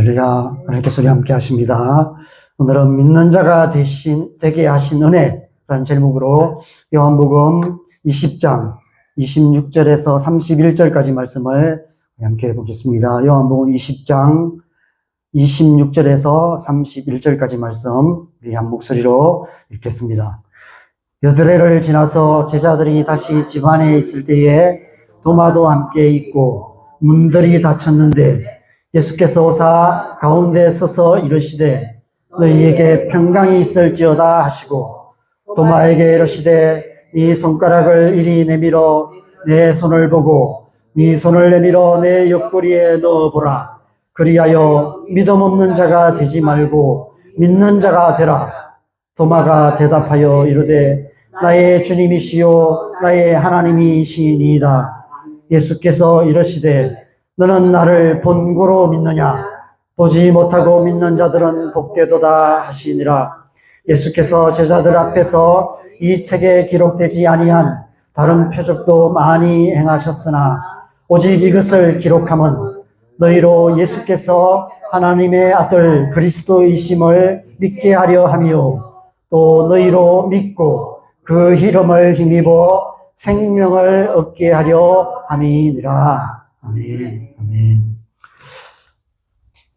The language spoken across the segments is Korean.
할렐루야. 하나님께서 우리 함께 하십니다. 오늘은 믿는 자가 되게 하신 은혜라는 제목으로 요한복음 20장 26절에서 31절까지 말씀을 함께 보겠습니다. 요한복음 20장 26절에서 31절까지 말씀 우리 한 목소리로 읽겠습니다. 여드레를 지나서 제자들이 다시 집 안에 있을 때에 도마도 함께 있고 문들이 닫혔는데 예수께서 오사 가운데 서서 이르시되 너희에게 평강이 있을지어다 하시고 도마에게 이르시되 네 손가락을 이리 내밀어 내 손을 보고 네 손을 내밀어 내 옆구리에 넣어보라. 그리하여 믿음 없는 자가 되지 말고 믿는 자가 되라. 도마가 대답하여 이르되 나의 주님이시요 나의 하나님이시니이다. 예수께서 이르시되 너는 나를 본고로 믿느냐? 보지 못하고 믿는 자들은 복되도다 하시니라. 예수께서 제자들 앞에서 이 책에 기록되지 아니한 다른 표적도 많이 행하셨으나 오직 이것을 기록함은 너희로 예수께서 하나님의 아들 그리스도이심을 믿게 하려 함이요 또 너희로 믿고 그 이름을 힘입어 생명을 얻게 하려 함이니라. 아멘. 아멘.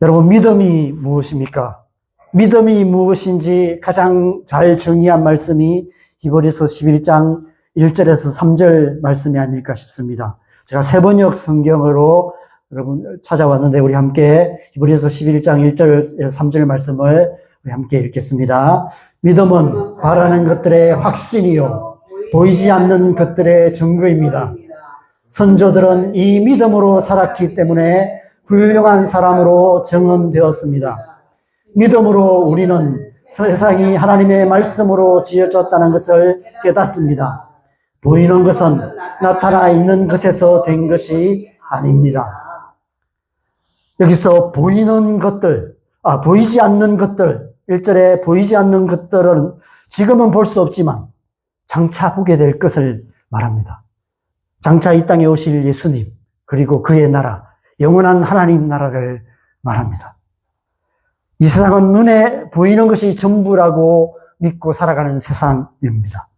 여러분, 믿음이 무엇입니까? 믿음이 무엇인지 가장 잘 정의한 말씀이 히브리서 11장 1절에서 3절 말씀이 아닐까 싶습니다. 제가 세번역 성경으로 여러분 찾아왔는데 우리 함께 히브리서 11장 1절에서 3절 말씀을 우리 함께 읽겠습니다. 믿음은 바라는 것들의 확신이요 보이지 않는 것들의 증거입니다. 선조들은 이 믿음으로 살았기 때문에 훌륭한 사람으로 정언되었습니다. 믿음으로 우리는 세상이 하나님의 말씀으로 지어졌다는 것을 깨닫습니다. 보이는 것은 나타나 있는 것에서 된 것이 아닙니다. 여기서 보이는 것들, 보이지 않는 것들, 1절에 보이지 않는 것들은 지금은 볼 수 없지만 장차 보게 될 것을 말합니다. 장차 이 땅에 오실 예수님, 그리고 그의 나라, 영원한 하나님 나라를 말합니다. 이 세상은 눈에 보이는 것이 전부라고 믿고 살아가는 세상입니다.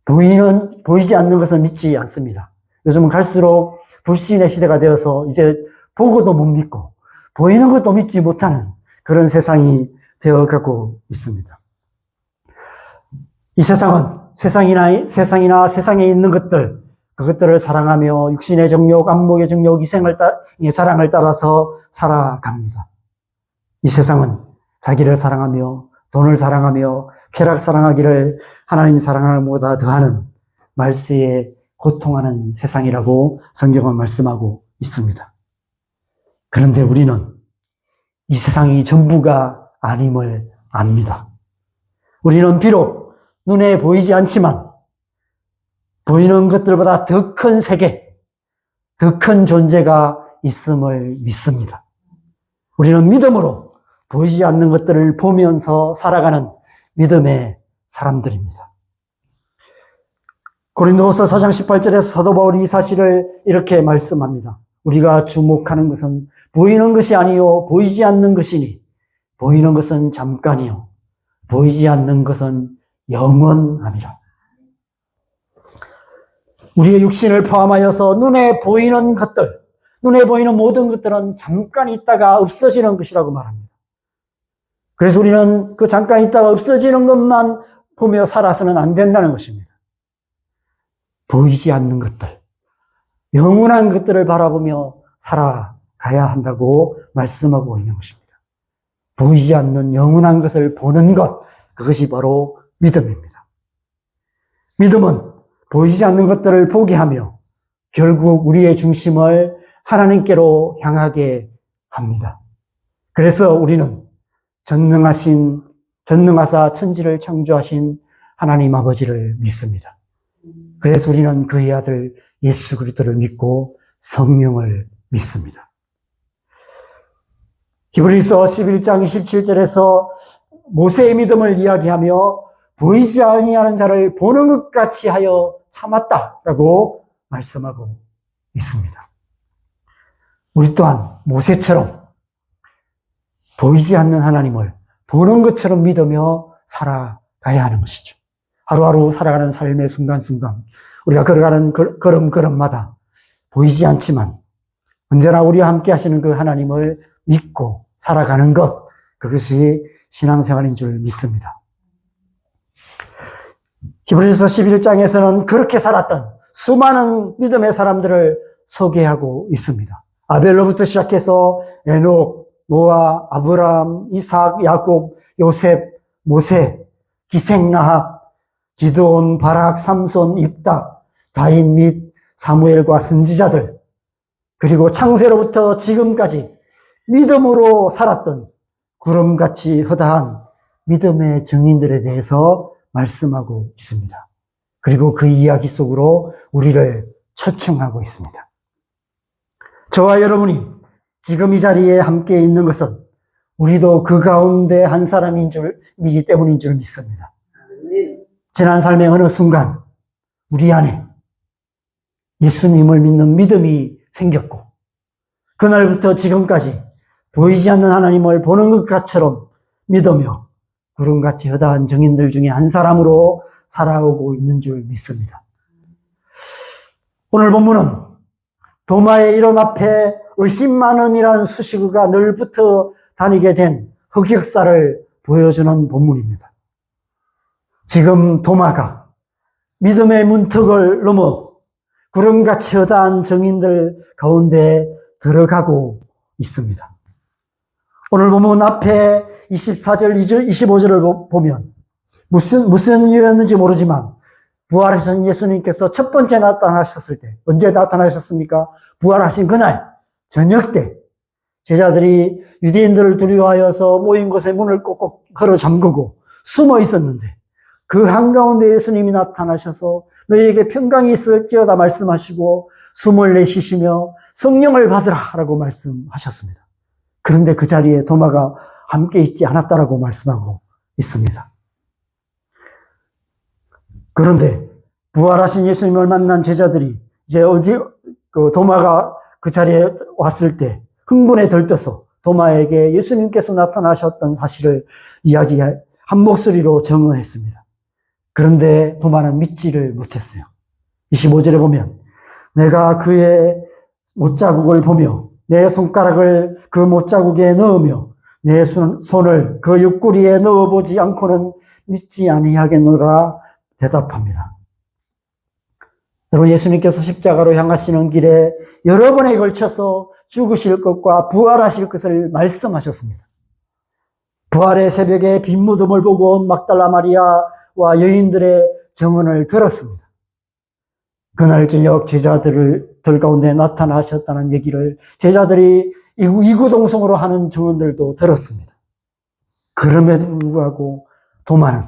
보이지 않는 것을 믿지 않습니다. 요즘은 갈수록 불신의 시대가 되어서 이제 보고도 못 믿고 보이는 것도 믿지 못하는 그런 세상이 되어가고 있습니다. 이 세상은 세상이나 세상에 있는 것들, 그것들을 사랑하며 육신의 정욕, 안목의 정욕, 자랑을 따라서 살아갑니다. 이 세상은 자기를 사랑하며 돈을 사랑하며 쾌락 사랑하기를 하나님 사랑하는 것보다 더하는 말세에 고통하는 세상이라고 성경은 말씀하고 있습니다. 그런데 우리는 이 세상이 전부가 아님을 압니다. 우리는 비록 눈에 보이지 않지만 보이는 것들보다 더 큰 세계, 더 큰 존재가 있음을 믿습니다. 우리는 믿음으로 보이지 않는 것들을 보면서 살아가는 믿음의 사람들입니다. 고린도후서 4장 18절에서 사도 바울이 이 사실을 이렇게 말씀합니다. 우리가 주목하는 것은 보이는 것이 아니요 보이지 않는 것이니 보이는 것은 잠깐이요 보이지 않는 것은 영원함이라. 우리의 육신을 포함하여서 눈에 보이는 것들, 눈에 보이는 모든 것들은 잠깐 있다가 없어지는 것이라고 말합니다. 그래서 우리는 그 잠깐 있다가 없어지는 것만 보며 살아서는 안 된다는 것입니다. 보이지 않는 것들, 영원한 것들을 바라보며 살아가야 한다고 말씀하고 있는 것입니다. 보이지 않는 영원한 것을 보는 것, 그것이 바로 믿음입니다. 믿음은 보이지 않는 것들을 보게 하며 결국 우리의 중심을 하나님께로 향하게 합니다. 그래서 우리는 전능하사 천지를 창조하신 하나님 아버지를 믿습니다. 그래서 우리는 그의 아들 예수 그리스도를 믿고 성령을 믿습니다. 히브리서 11장 27절에서 모세의 믿음을 이야기하며 보이지 아니하는 자를 보는 것 같이 하여 참았다라고 말씀하고 있습니다. 우리 또한 모세처럼 보이지 않는 하나님을 보는 것처럼 믿으며 살아가야 하는 것이죠. 하루하루 살아가는 삶의 순간순간 우리가 걸어가는 걸음걸음마다 보이지 않지만 언제나 우리와 함께 하시는 그 하나님을 믿고 살아가는 것, 그것이 신앙생활인 줄 믿습니다. 히브리서 11장에서는 그렇게 살았던 수많은 믿음의 사람들을 소개하고 있습니다. 아벨로부터 시작해서 에녹, 노아, 아브라함, 이삭, 야곱, 요셉, 모세, 기생라합, 기드온, 바락, 삼손, 입다, 다윗 및 사무엘과 선지자들, 그리고 창세로부터 지금까지 믿음으로 살았던 구름같이 허다한 믿음의 증인들에 대해서 말씀하고 있습니다. 그리고 그 이야기 속으로 우리를 초청하고 있습니다. 저와 여러분이 지금 이 자리에 함께 있는 것은 우리도 그 가운데 한 사람이기 때문인 줄 믿습니다. 지난 삶의 어느 순간 우리 안에 예수님을 믿는 믿음이 생겼고 그날부터 지금까지 보이지 않는 하나님을 보는 것처럼 믿으며 구름같이 허다한 증인들 중에 한 사람으로 살아오고 있는 줄 믿습니다. 오늘 본문은 도마의 이름 앞에 의심 많은이라는 수식어가 늘 붙어 다니게 된 흑역사를 보여주는 본문입니다. 지금 도마가 믿음의 문턱을 넘어 구름같이 허다한 증인들 가운데 들어가고 있습니다. 오늘 본문 앞에 24절, 25절을 보면 무슨 이유였는지 모르지만 부활하신 예수님께서 첫 번째 나타나셨을 때, 언제 나타나셨습니까? 부활하신 그날 저녁 때 제자들이 유대인들을 두려워하여서 모인 곳에 문을 꼭꼭 걸어 잠그고 숨어 있었는데 그 한가운데 예수님이 나타나셔서 너희에게 평강이 있을지어다 말씀하시고 숨을 내쉬시며 성령을 받으라 라고 말씀하셨습니다. 그런데 그 자리에 도마가 함께 있지 않았다라고 말씀하고 있습니다. 그런데 부활하신 예수님을 만난 제자들이 이제 도마가 그 자리에 왔을 때 흥분에 들떠서 도마에게 예수님께서 나타나셨던 사실을 한 목소리로 증언했습니다. 그런데 도마는 믿지를 못했어요. 25절에 보면 내가 그의 못자국을 보며 내 손가락을 그 못자국에 넣으며 내 손을 그 옆구리에 넣어보지 않고는 믿지 아니하겠노라 대답합니다. 여러분, 예수님께서 십자가로 향하시는 길에 여러 번에 걸쳐서 죽으실 것과 부활하실 것을 말씀하셨습니다. 부활의 새벽에 빈 무덤을 보고 온 막달라 마리아와 여인들의 증언을 들었습니다. 그날 저녁 제자들 가운데 나타나셨다는 얘기를 제자들이 이구동성으로 하는 증언들도 들었습니다. 그럼에도 불구하고 도마는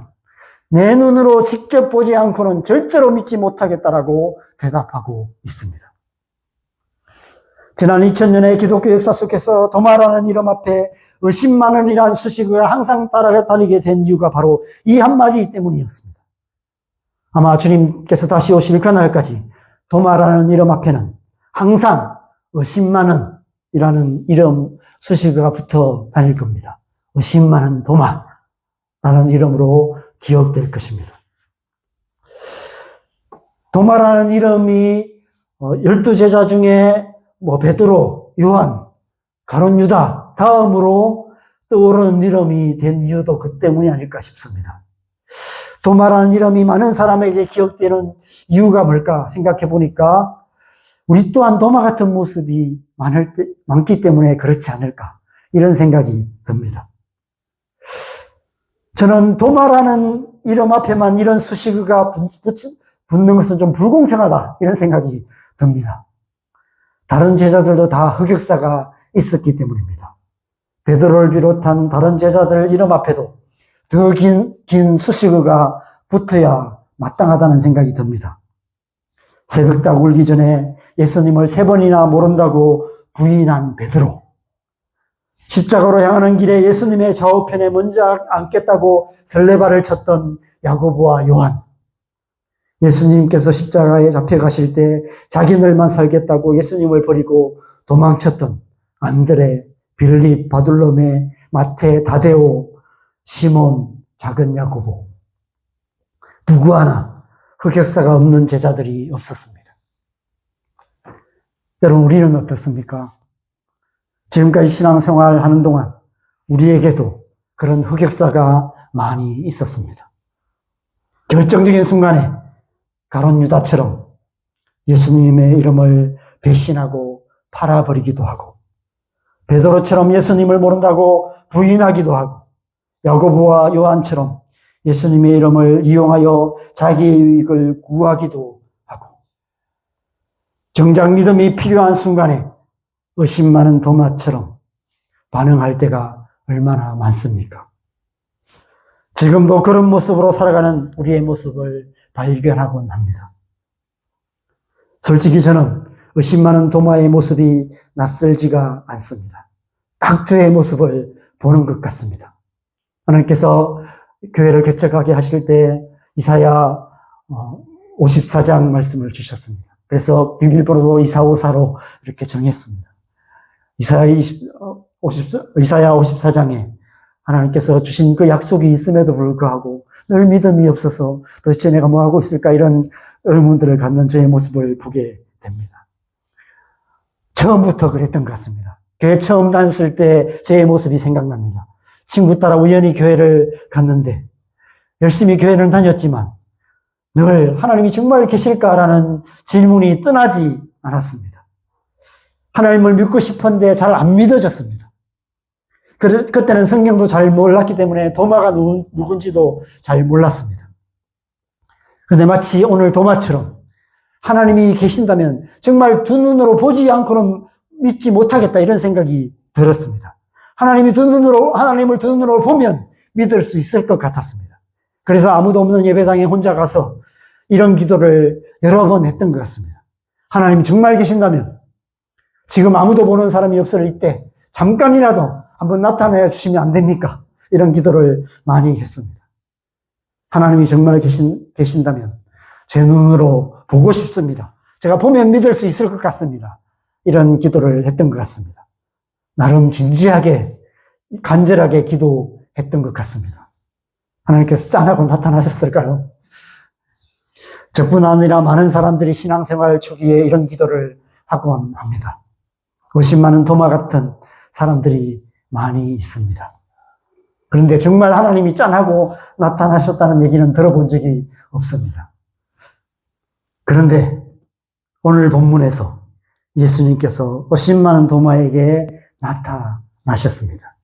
내 눈으로 직접 보지 않고는 절대로 믿지 못하겠다라고 대답하고 있습니다. 지난 2000년의 기독교 역사 속에서 도마라는 이름 앞에 의심 많은이라는 수식어가 항상 따라다니게 된 이유가 바로 이 한마디 때문이었습니다. 아마 주님께서 다시 오실 그날까지 도마라는 이름 앞에는 항상 의심 많은이라는 이름 수식어가 붙어 다닐 겁니다. 의심 많은 도마라는 이름으로 기억될 것입니다. 도마라는 이름이 12제자 중에 베드로, 요한, 가룟 유다 다음으로 떠오르는 이름이 된 이유도 그 때문이 아닐까 싶습니다. 도마라는 이름이 많은 사람에게 기억되는 이유가 뭘까 생각해 보니까 우리 또한 도마 같은 모습이 많기 때문에 그렇지 않을까 이런 생각이 듭니다. 저는 도마라는 이름 앞에만 이런 수식어가 붙는 것은 좀 불공평하다 이런 생각이 듭니다. 다른 제자들도 다 흑역사가 있었기 때문입니다. 베드로를 비롯한 다른 제자들 이름 앞에도 더 긴 수식어가 붙어야 마땅하다는 생각이 듭니다. 새벽닭 울기 전에 예수님을 3번이나 모른다고 부인한 베드로, 십자가로 향하는 길에 예수님의 좌우편에 먼저 앉겠다고 설레발을 쳤던 야고보와 요한, 예수님께서 십자가에 잡혀가실 때 자기들만 살겠다고 예수님을 버리고 도망쳤던 안드레, 빌립, 바둘로메, 마태, 다데오, 시몬, 작은 야고보. 누구 하나 흑역사가 없는 제자들이 없었습니다. 여러분, 우리는 어떻습니까? 지금까지 신앙생활 하는 동안 우리에게도 그런 흑역사가 많이 있었습니다. 결정적인 순간에 가룟 유다처럼 예수님의 이름을 배신하고 팔아버리기도 하고, 베드로처럼 예수님을 모른다고 부인하기도 하고, 야고보와 요한처럼 예수님의 이름을 이용하여 자기의 유익을 구하기도 하고, 정작 믿음이 필요한 순간에 의심 많은 도마처럼 반응할 때가 얼마나 많습니까? 지금도 그런 모습으로 살아가는 우리의 모습을 발견하곤 합니다. 솔직히 저는 의심 많은 도마의 모습이 낯설지가 않습니다. 딱 저의 모습을 보는 것 같습니다. 하나님께서 교회를 개척하게 하실 때 이사야 54장 말씀을 주셨습니다. 그래서 비밀번호도 2454로 이렇게 정했습니다. 이사야 54장에 하나님께서 주신 그 약속이 있음에도 불구하고 늘 믿음이 없어서 도대체 내가 뭐하고 있을까, 이런 의문들을 갖는 저의 모습을 보게 됩니다. 처음부터 그랬던 것 같습니다. 교회 처음 다녔을 때 저의 모습이 생각납니다. 친구 따라 우연히 교회를 갔는데 열심히 교회를 다녔지만 늘 하나님이 정말 계실까라는 질문이 떠나지 않았습니다. 하나님을 믿고 싶은데 잘 안 믿어졌습니다. 그때는 성경도 잘 몰랐기 때문에 도마가 누군지도 잘 몰랐습니다. 그런데 마치 오늘 도마처럼 하나님이 계신다면 정말 두 눈으로 보지 않고는 믿지 못하겠다, 이런 생각이 들었습니다. 하나님을 두 눈으로 보면 믿을 수 있을 것 같았습니다. 그래서 아무도 없는 예배당에 혼자 가서 이런 기도를 여러 번 했던 것 같습니다. 하나님 정말 계신다면 지금 아무도 보는 사람이 없을 이때 잠깐이라도 한번 나타내 주시면 안 됩니까? 이런 기도를 많이 했습니다. 하나님이 정말 계신다면 제 눈으로 보고 싶습니다. 제가 보면 믿을 수 있을 것 같습니다. 이런 기도를 했던 것 같습니다. 나름 진지하게, 간절하게 기도했던 것 같습니다. 하나님께서 짠하고 나타나셨을까요? 저뿐 아니라 많은 사람들이 신앙생활 초기에 이런 기도를 하곤 합니다. 의심 많은 도마 같은 사람들이 많이 있습니다. 그런데 정말 하나님이 짠하고 나타나셨다는 얘기는 들어본 적이 없습니다. 그런데 오늘 본문에서 예수님께서 의심 많은 도마에게 나타나셨습니다.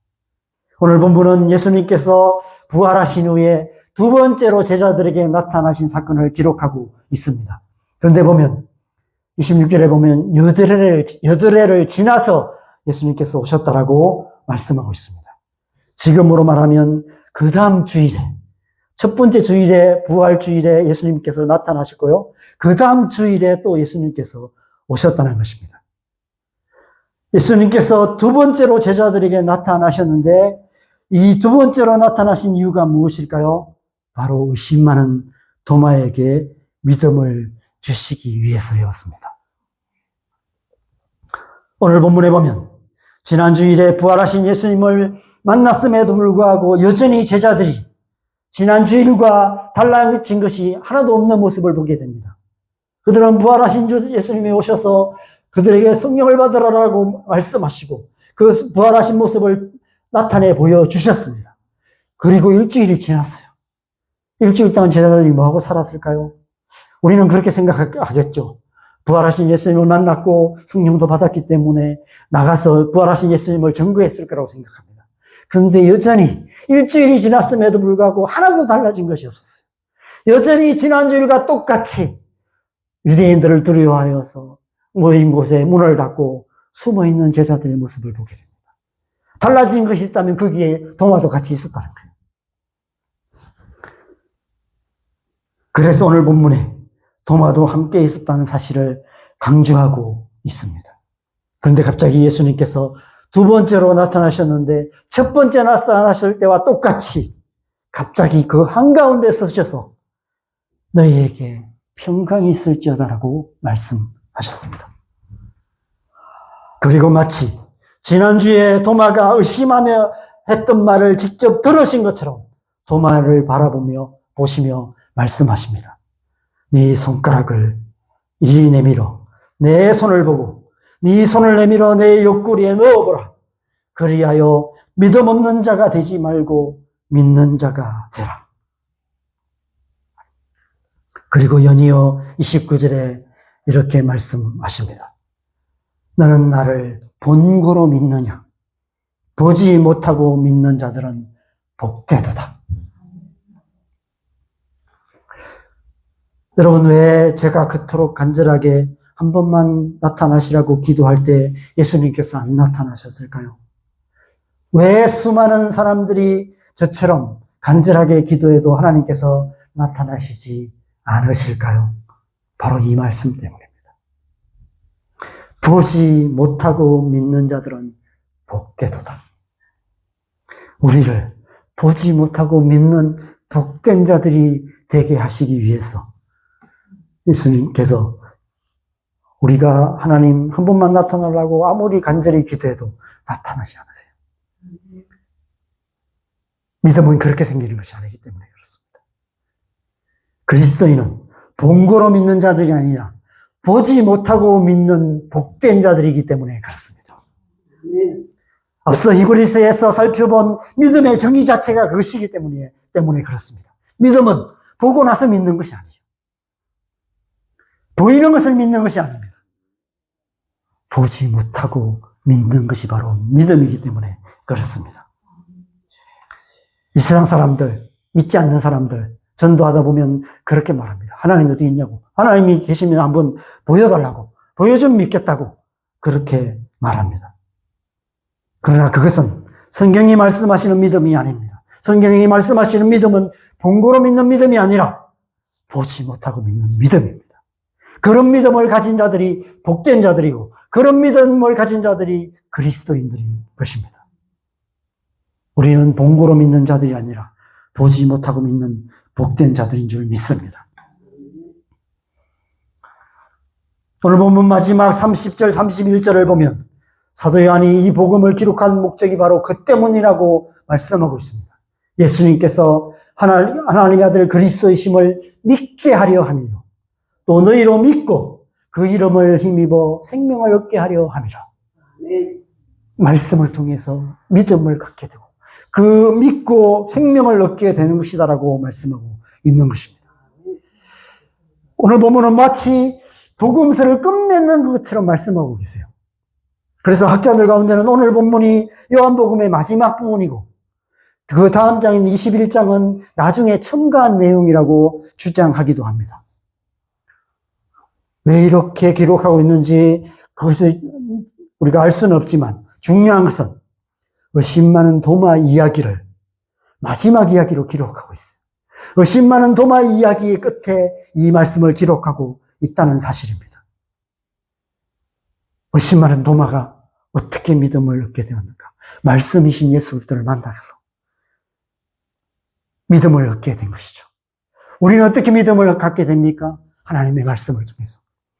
오늘 본문은 예수님께서 부활하신 후에 두 번째로 제자들에게 나타나신 사건을 기록하고 있습니다. 그런데 보면 26절에 보면 여드레를 지나서 예수님께서 오셨다라고 말씀하고 있습니다. 지금으로 말하면 그 다음 주일에, 첫 번째 주일에, 부활 주일에 예수님께서 나타나셨고요. 그 다음 주일에 또 예수님께서 오셨다는 것입니다. 예수님께서 두 번째로 제자들에게 나타나셨는데 이 두 번째로 나타나신 이유가 무엇일까요? 바로 의심 많은 도마에게 믿음을 주시기 위해서였습니다. 오늘 본문에 보면 지난 주일에 부활하신 예수님을 만났음에도 불구하고 여전히 제자들이 지난 주일과 달라진 것이 하나도 없는 모습을 보게 됩니다. 그들은 부활하신 예수님이 오셔서 그들에게 성령을 받으라고 말씀하시고 그 부활하신 모습을 나타내 보여주셨습니다. 그리고 일주일이 지났어요. 일주일 동안 제자들이 뭐하고 살았을까요? 우리는 그렇게 생각하겠죠. 부활하신 예수님을 만났고 성령도 받았기 때문에 나가서 부활하신 예수님을 증거했을 거라고 생각합니다. 그런데 여전히 일주일이 지났음에도 불구하고 하나도 달라진 것이 없었어요. 여전히 지난주일과 똑같이 유대인들을 두려워하여서 모인 곳에 문을 닫고 숨어있는 제자들의 모습을 보게 됩니다. 달라진 것이 있다면 거기에 도마도 같이 있었다는 거예요. 그래서 오늘 본문에 도마도 함께 있었다는 사실을 강조하고 있습니다. 그런데 갑자기 예수님께서 두 번째로 나타나셨는데 첫 번째 나타나실 때와 똑같이 갑자기 그 한가운데 서셔서 너희에게 평강이 있을지어다라고 말씀하셨습니다. 그리고 마치 지난주에 도마가 의심하며 했던 말을 직접 들으신 것처럼 도마를 보시며 말씀하십니다. 네 손가락을 이리 내밀어 내 손을 보고 네 손을 내밀어 내 옆구리에 넣어보라. 그리하여 믿음 없는 자가 되지 말고 믿는 자가 되라. 그리고 연이어 29절에 이렇게 말씀하십니다. 너는 나를 본고로 믿느냐? 보지 못하고 믿는 자들은 복되도다. 여러분, 왜 제가 그토록 간절하게 한 번만 나타나시라고 기도할 때 예수님께서 안 나타나셨을까요? 왜 수많은 사람들이 저처럼 간절하게 기도해도 하나님께서 나타나시지 않으실까요? 바로 이 말씀 때문입니다. 보지 못하고 믿는 자들은 복되도다. 우리를 보지 못하고 믿는 복된 자들이 되게 하시기 위해서 예수님께서 우리가 하나님 한 번만 나타나려고 아무리 간절히 기도해도 나타나지 않으세요. 믿음은 그렇게 생기는 것이 아니기 때문에 그렇습니다. 그리스도인은 본고로 믿는 자들이 아니라 보지 못하고 믿는 복된 자들이기 때문에 그렇습니다. 앞서 히브리서에서 살펴본 믿음의 정의 자체가 그것이기 때문에 그렇습니다. 믿음은 보고 나서 믿는 것이 아니에요. 보이는 것을 믿는 것이 아닙니다. 보지 못하고 믿는 것이 바로 믿음이기 때문에 그렇습니다. 이 세상 사람들, 믿지 않는 사람들, 전도하다 보면 그렇게 말합니다. 하나님이 어디 있냐고. 하나님이 계시면 한번 보여달라고. 보여주면 믿겠다고. 그렇게 말합니다. 그러나 그것은 성경이 말씀하시는 믿음이 아닙니다. 성경이 말씀하시는 믿음은 본고로 믿는 믿음이 아니라 보지 못하고 믿는 믿음입니다. 그런 믿음을 가진 자들이 복된 자들이고 그런 믿음을 가진 자들이 그리스도인들인 것입니다. 우리는 본고로 믿는 자들이 아니라 보지 못하고 믿는 복된 자들인 줄 믿습니다. 오늘 본문 마지막 30절, 31절을 보면 사도 요한이 이 복음을 기록한 목적이 바로 그 때문이라고 말씀하고 있습니다. 예수님께서 하나님의 아들 그리스도이심을 믿게 하려 함이요. 또 너희로 믿고 그 이름을 힘입어 생명을 얻게 하려 함이라. 말씀을 통해서 믿음을 갖게 되고 그 믿고 생명을 얻게 되는 것이다라고 말씀하고 있는 것입니다. 오늘 보면은 마치 복음서를 끝맺는 것처럼 말씀하고 계세요. 그래서 학자들 가운데는 오늘 본문이 요한복음의 마지막 부분이고 그 다음 장인 21장은 나중에 첨가한 내용이라고 주장하기도 합니다. 왜 이렇게 기록하고 있는지 그것을 우리가 알 수는 없지만 중요한 것은 의심 많은 도마 이야기를 마지막 이야기로 기록하고 있어요. 의심 많은 도마 이야기의 끝에 이 말씀을 기록하고 있다는 사실입니다. 의심 많은 도마가 어떻게 믿음을 얻게 되었는가? 말씀이신 예수 그리스도를 만나서 믿음을 얻게 된 것이죠. 우리는 어떻게 믿음을 갖게 됩니까? 하나님의 말씀을 통해서.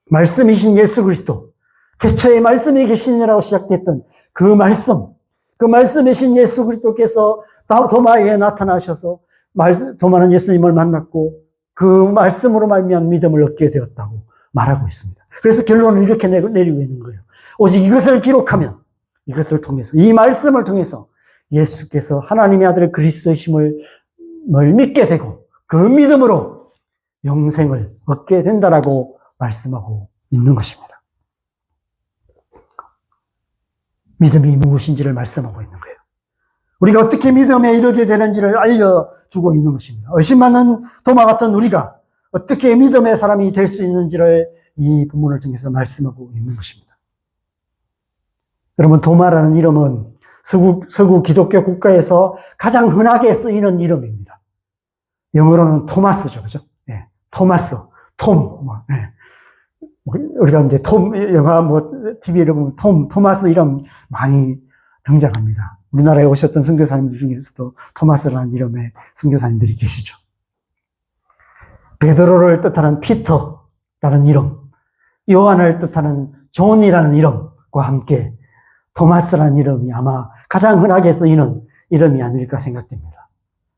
말씀이신 예수 그리스도, 태초에 말씀이 계시니라고 시작됐던 그 말씀이신 예수 그리스도께서 도마에게 나타나셔서 도마는 예수님을 만났고 그 말씀으로 말미암아 믿음을 얻게 되었다고 말하고 있습니다. 그래서 결론을 이렇게 내리고 있는 거예요. 오직 이것을 기록하면 이것을 통해서 이 말씀을 통해서 예수께서 하나님의 아들 그리스도이심을 믿게 되고 그 믿음으로 영생을 얻게 된다라고 말씀하고 있는 것입니다. 믿음이 무엇인지를 말씀하고 있는 거예요. 우리가 어떻게 믿음에 이르게 되는지를 알려주고 있는 것입니다. 의심 많은 도마 같은 우리가 어떻게 믿음의 사람이 될 수 있는지를 이 본문을 통해서 말씀하고 있는 것입니다. 여러분, 도마라는 이름은 서구 기독교 국가에서 가장 흔하게 쓰이는 이름입니다. 영어로는 토마스죠, 그죠? 네, 토마스, 네. 우리가 이제 영화 TV를 보면 토마스 이름 많이 등장합니다. 우리나라에 오셨던 선교사님들 중에서도 토마스라는 이름의 선교사님들이 계시죠. 베드로를 뜻하는 피터라는 이름, 요한을 뜻하는 존이라는 이름과 함께 토마스라는 이름이 아마 가장 흔하게 쓰이는 이름이 아닐까 생각됩니다.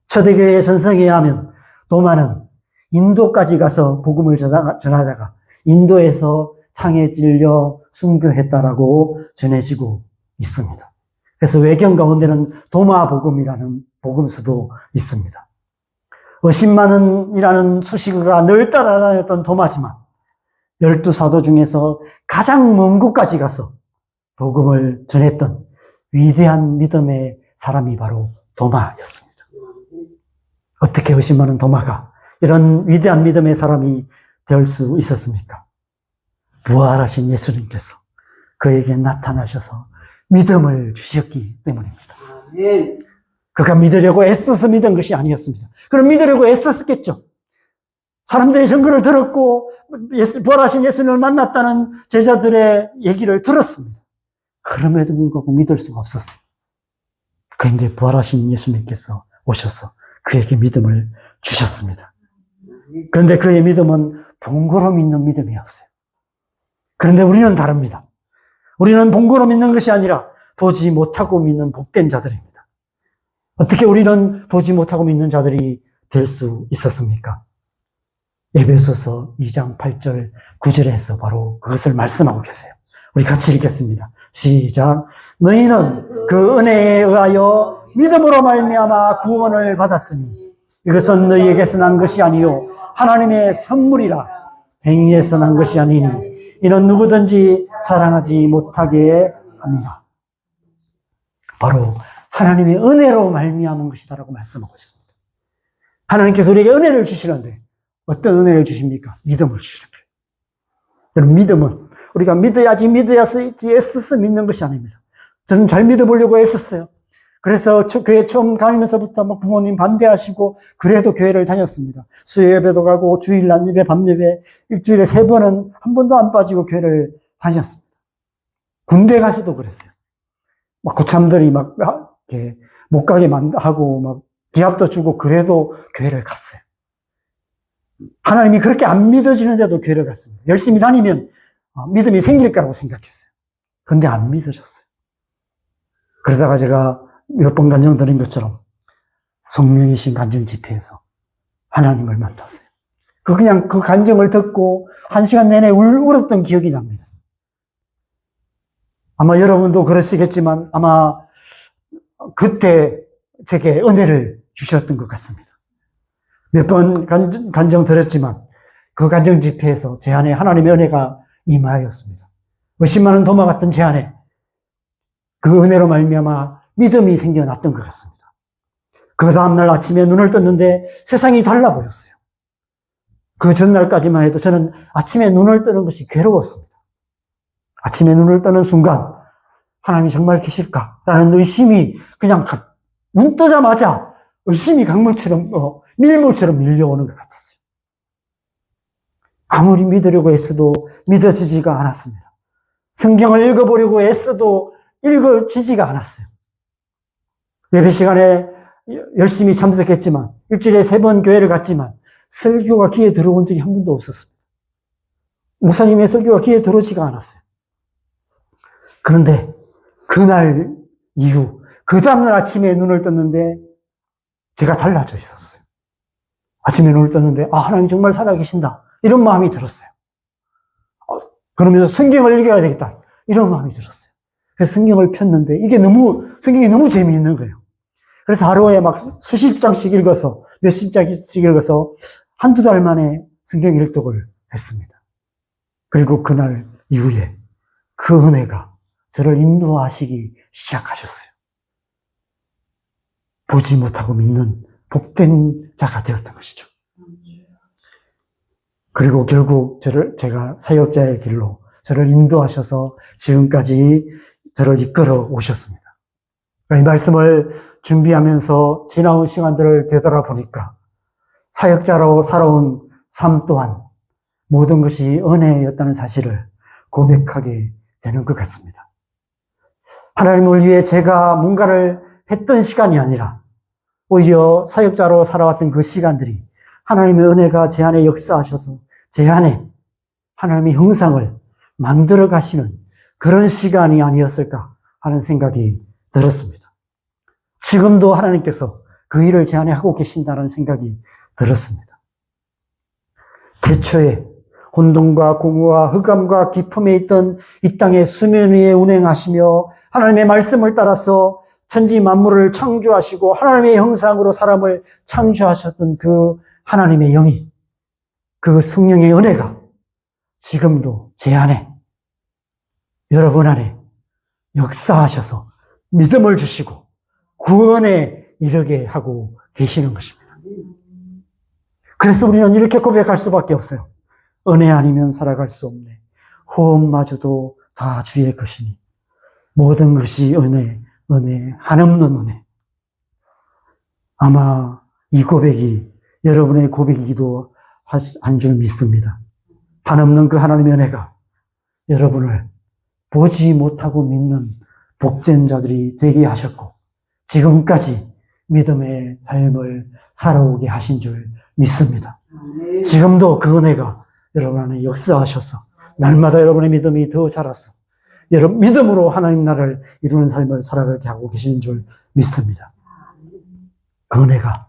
초대교회의 전성기에 하면 도마는 인도까지 가서 복음을 전하다가 인도에서 창에 찔려 순교했다라고 전해지고 있습니다. 그래서 외경 가운데는 도마 복음이라는 복음서도 있습니다. 50만 원이라는 수식어가 늘 따라다녔던 도마지만 12사도 중에서 가장 먼 곳까지 가서 복음을 전했던 위대한 믿음의 사람이 바로 도마였습니다. 어떻게 50만 원 도마가 이런 위대한 믿음의 사람이 될 수 있었습니까? 부활하신 예수님께서 그에게 나타나셔서 믿음을 주셨기 때문입니다. 그가 믿으려고 애써서 믿은 것이 아니었습니다. 그럼 믿으려고 애썼겠죠. 사람들이 증거를 들었고 부활하신 예수님을 만났다는 제자들의 얘기를 들었습니다. 그럼에도 불구하고 믿을 수가 없었어요. 그런데 부활하신 예수님께서 오셔서 그에게 믿음을 주셨습니다. 그런데 그의 믿음은 본고로 믿는 믿음이었어요. 그런데 우리는 다릅니다. 우리는 본고로 믿는 것이 아니라 보지 못하고 믿는 복된 자들입니다. 어떻게 우리는 보지 못하고 믿는 자들이 될 수 있었습니까? 에베소서 2장 8절 9절에서 바로 그것을 말씀하고 계세요. 우리 같이 읽겠습니다. 시작. 너희는 그 은혜에 의하여 믿음으로 말미암아 구원을 받았으니 이것은 너희에게서 난 것이 아니요 하나님의 선물이라. 행위에서 난 것이 아니니 이는 누구든지 자랑하지 못하게 합니다. 바로 하나님의 은혜로 말미암은 것이다라고 말씀하고 있습니다. 하나님께서 우리에게 은혜를 주시는데 어떤 은혜를 주십니까? 믿음을 주시는 거예요. 여러분, 믿음은 우리가 믿어야지 애써서 믿는 것이 아닙니다. 저는 잘 믿어보려고 애썼어요. 그래서 교회 처음 다니면서부터 막 부모님 반대하시고 그래도 교회를 다녔습니다. 수요 예배도 가고 주일 낮 예배, 밤 예배 일주일에 3번은 한 번도 안 빠지고 교회를 다녔습니다. 군대 가서도 그랬어요. 막 고참들이 막 이렇게 못 가게 하고 막 기합도 주고 그래도 교회를 갔어요. 하나님이 그렇게 안 믿어지는데도 교회를 갔습니다. 열심히 다니면 믿음이 생길 거라고 생각했어요. 그런데 안 믿어졌어요. 그러다가 제가 몇 번 간증드린 것처럼 성령이신 간증 집회에서 하나님을 만났어요. 그냥 그 간증을 듣고 1시간 내내 울었던 기억이 납니다. 아마 여러분도 그러시겠지만 아마 그때 제게 은혜를 주셨던 것 같습니다. 몇 번 간증 들었지만 그 간증 집회에서 제 안에 하나님의 은혜가 임하였습니다. 50만 원 도마 같은 제 안에 그 은혜로 말미암아 믿음이 생겨났던 것 같습니다. 그 다음날 아침에 눈을 떴는데 세상이 달라 보였어요. 그 전날까지만 해도 저는 아침에 눈을 뜨는 것이 괴로웠습니다. 아침에 눈을 뜨는 순간 하나님이 정말 계실까라는 의심이 그냥 눈 뜨자마자 의심이 강물처럼 밀물처럼 밀려오는 것 같았어요. 아무리 믿으려고 애써도 믿어지지가 않았습니다. 성경을 읽어보려고 애써도 읽어지지가 않았어요. 예배 시간에 열심히 참석했지만 일주일에 3번 교회를 갔지만 설교가 귀에 들어온 적이 한 번도 없었습니다. 목사님의 설교가 귀에 들어오지가 않았어요. 그런데 그날 이후 그 다음날 아침에 눈을 떴는데 제가 달라져 있었어요. 아침에 눈을 떴는데 하나님 정말 살아계신다 이런 마음이 들었어요. 그러면서 성경을 읽어야 되겠다 이런 마음이 들었어요. 그래서 성경을 폈는데 성경이 너무 재미있는 거예요. 그래서 하루에 막 수십 장씩 읽어서 몇십 장씩 읽어서 한두 달 만에 성경 일독을 했습니다. 그리고 그날 이후에 그 은혜가 저를 인도하시기 시작하셨어요. 보지 못하고 믿는 복된 자가 되었던 것이죠. 그리고 결국 제가 사역자의 길로 저를 인도하셔서 지금까지 저를 이끌어 오셨습니다. 이 말씀을 준비하면서 지나온 시간들을 되돌아보니까 사역자로 살아온 삶 또한 모든 것이 은혜였다는 사실을 고백하게 되는 것 같습니다. 하나님을 위해 제가 뭔가를 했던 시간이 아니라 오히려 사역자로 살아왔던 그 시간들이 하나님의 은혜가 제 안에 역사하셔서 제 안에 하나님의 형상을 만들어 가시는 그런 시간이 아니었을까 하는 생각이 들었습니다. 지금도 하나님께서 그 일을 제 안에 하고 계신다는 생각이 들었습니다. 태초에 혼돈과 공허와 흑암과 기품에 있던 이 땅의 수면 위에 운행하시며 하나님의 말씀을 따라서 천지 만물을 창조하시고 하나님의 형상으로 사람을 창조하셨던 그 하나님의 영이, 그 성령의 은혜가 지금도 제 안에, 여러분 안에 역사하셔서 믿음을 주시고 구원에 이르게 하고 계시는 것입니다. 그래서 우리는 이렇게 고백할 수밖에 없어요. 은혜 아니면 살아갈 수 없네. 호흡마저도 다 주의 것이니 모든 것이 은혜, 은혜, 한없는 은혜. 아마 이 고백이 여러분의 고백이기도 한 줄 믿습니다. 한없는 그 하나님의 은혜가 여러분을 보지 못하고 믿는 복된 자들이 되게 하셨고 지금까지 믿음의 삶을 살아오게 하신 줄 믿습니다. 지금도 그 은혜가 여러분 안에 역사하셔서 날마다 여러분의 믿음이 더 자라서 여러분 믿음으로 하나님 나라를 이루는 삶을 살아가게 하고 계시는 줄 믿습니다. 그 은혜가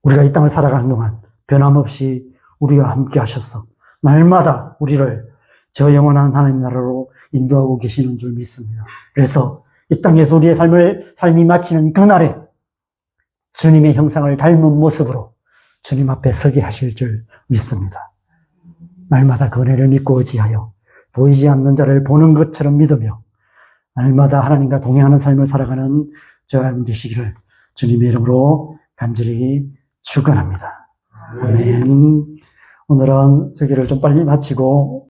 우리가 이 땅을 살아가는 동안 변함없이 우리와 함께 하셔서 날마다 우리를 저 영원한 하나님 나라로 인도하고 계시는 줄 믿습니다. 그래서 이 땅에서 우리의 삶이 마치는 그날에 주님의 형상을 닮은 모습으로 주님 앞에 서게 하실 줄 믿습니다. 날마다 그 은혜를 믿고 의지하여 보이지 않는 자를 보는 것처럼 믿으며 날마다 하나님과 동행하는 삶을 살아가는 저와 되시기를 주님의 이름으로 간절히 축원합니다. 아멘. 오늘은 설교를 좀 빨리 마치고